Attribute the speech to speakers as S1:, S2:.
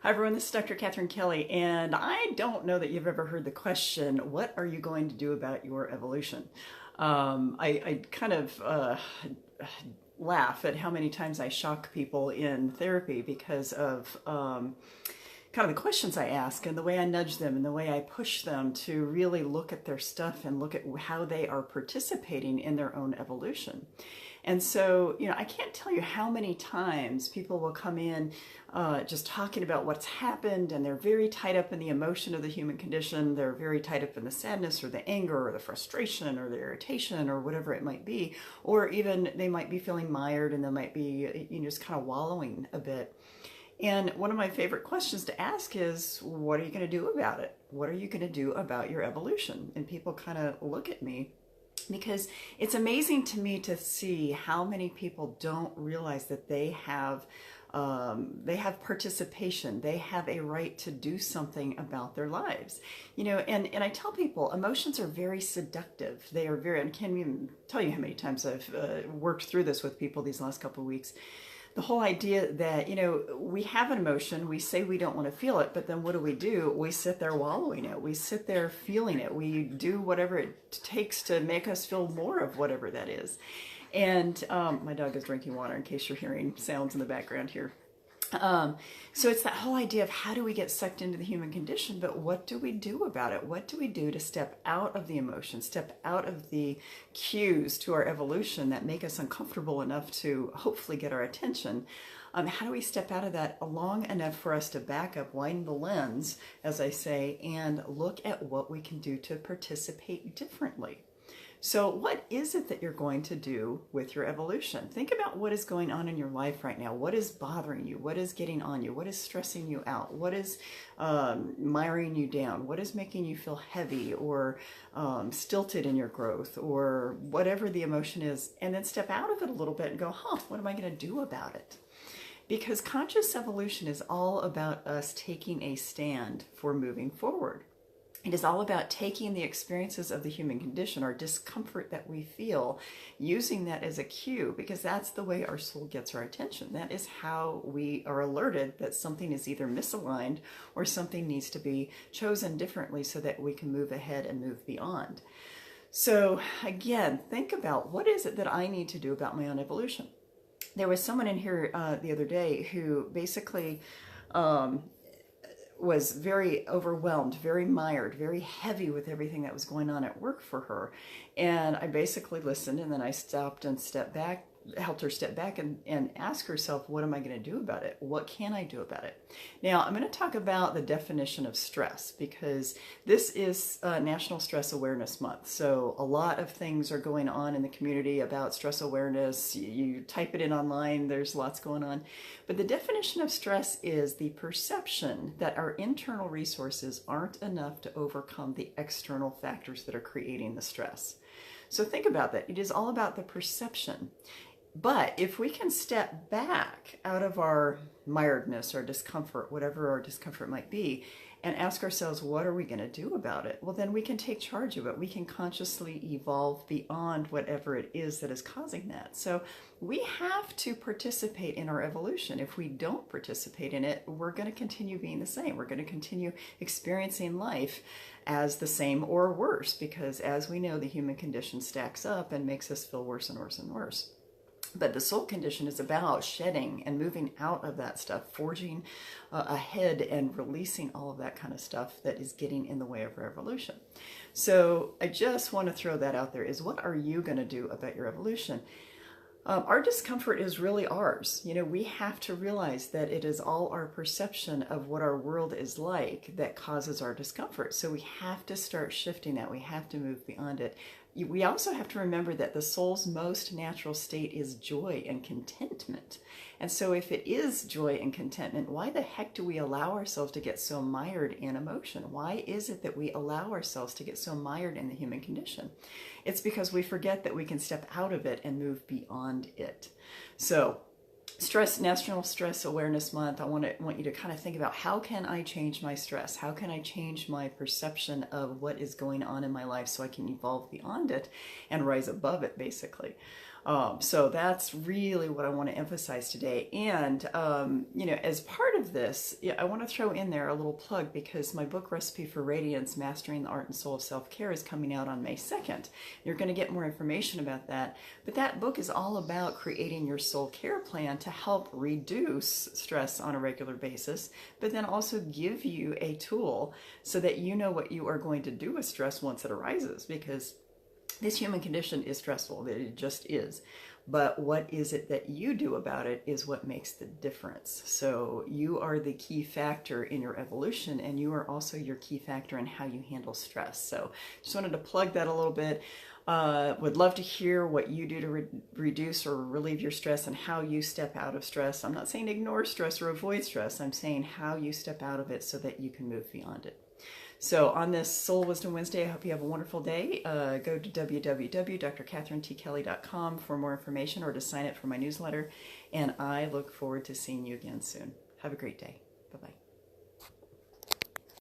S1: Hi everyone, this is Dr. Katherine.Kelly, and I don't know that you've ever heard the question, what are you going to do about your evolution? I kind of laugh at how many times I shock people in therapy because of kind of the questions I ask and the way I nudge them and the way I push them to really look at their stuff and look at how they are participating in their own evolution. And so, I can't tell you how many times people will come in just talking about what's happened, and they're very tied up in the emotion of the human condition. They're very tied up in the sadness or the anger or the frustration or the irritation or whatever it might be. Or even they might be feeling mired and they might be, just kind of wallowing a bit. And one of my favorite questions to ask is, what are you going to do about it? What are you going to do about your evolution? And people kind of look at me, because it's amazing to me to see how many people don't realize that they have participation. They have a right to do something about their lives. And I tell people emotions are very seductive. They are very, I can't even tell you how many times I've worked through this with people these last couple of weeks. The whole idea that, we have an emotion, we say we don't want to feel it, but then what do? We sit there wallowing it. We sit there feeling it. We do whatever it takes to make us feel more of whatever that is. And my dog is drinking water in case you're hearing sounds in the background here. So it's that whole idea of how do we get sucked into the human condition, but what do we do about it? What do we do to step out of the emotion, step out of the cues to our evolution that make us uncomfortable enough to hopefully get our attention? How do we step out of that long enough for us to back up, widen the lens, as I say, and look at what we can do to participate differently? So what is it that you're going to do with your evolution? Think about what is going on in your life right now. What is bothering you? What is getting on you? What is stressing you out? What is miring you down? What is making you feel heavy or stilted in your growth, or whatever the emotion is? And then step out of it a little bit and go, what am I going to do about it? Because conscious evolution is all about us taking a stand for moving forward. It is all about taking the experiences of the human condition, our discomfort that we feel, using that as a cue, because that's the way our soul gets our attention. That is how we are alerted that something is either misaligned or something needs to be chosen differently so that we can move ahead and move beyond. So again, think about, what is it that I need to do about my own evolution? There was someone in here the other day who basically was very overwhelmed, very mired, very heavy with everything that was going on at work for her. And I basically listened, and then I stopped and stepped back, helped her step back and ask herself, what am I going to do about it? What can I do about it? Now, I'm going to talk about the definition of stress, because this is National Stress Awareness Month. So a lot of things are going on in the community about stress awareness. You type it in online, there's lots going on. But the definition of stress is the perception that our internal resources aren't enough to overcome the external factors that are creating the stress. So think about that. It is all about the perception. But if we can step back out of our miredness or discomfort, whatever our discomfort might be, and ask ourselves, what are we going to do about it? Well, then we can take charge of it. We can consciously evolve beyond whatever it is that is causing that. So we have to participate in our evolution. If we don't participate in it, we're going to continue being the same. We're going to continue experiencing life as the same or worse, because as we know, the human condition stacks up and makes us feel worse and worse and worse. But the soul condition is about shedding and moving out of that stuff, forging ahead and releasing all of that kind of stuff that is getting in the way of our evolution. So I just want to throw that out there, is what are you going to do about your evolution? Our discomfort is really ours. We have to realize that it is all our perception of what our world is like that causes our discomfort. So we have to start shifting that. We have to move beyond it. We also have to remember that the soul's most natural state is joy and contentment. And so if it is joy and contentment, why the heck do we allow ourselves to get so mired in emotion? Why is it that we allow ourselves to get so mired in the human condition? It's because we forget that we can step out of it and move beyond it. So National Stress Awareness Month, I want you to kind of think about, how can I change my stress? How can I change my perception of what is going on in my life so I can evolve beyond it and rise above it, basically? So that's really what I want to emphasize today. And, you know, as part of this, I want to throw in there a little plug because my book, Recipe for Radiance, Mastering the Art and Soul of Self-Care, is coming out on May 2nd. You're going to get more information about that. But that book is all about creating your soul care plan to help reduce stress on a regular basis, but then also give you a tool so that you know what you are going to do with stress once it arises, because this human condition is stressful. It just is. But what is it that you do about it is what makes the difference. So you are the key factor in your evolution, and you are also your key factor in how you handle stress. So just wanted to plug that a little bit. Would love to hear what you do to reduce or relieve your stress and how you step out of stress. I'm not saying ignore stress or avoid stress. I'm saying how you step out of it so that you can move beyond it. So on this Soul Wisdom Wednesday, I hope you have a wonderful day. Go to www.Dr.KatherineT.Kelly.com for more information or to sign up for my newsletter. And I look forward to seeing you again soon. Have a great day.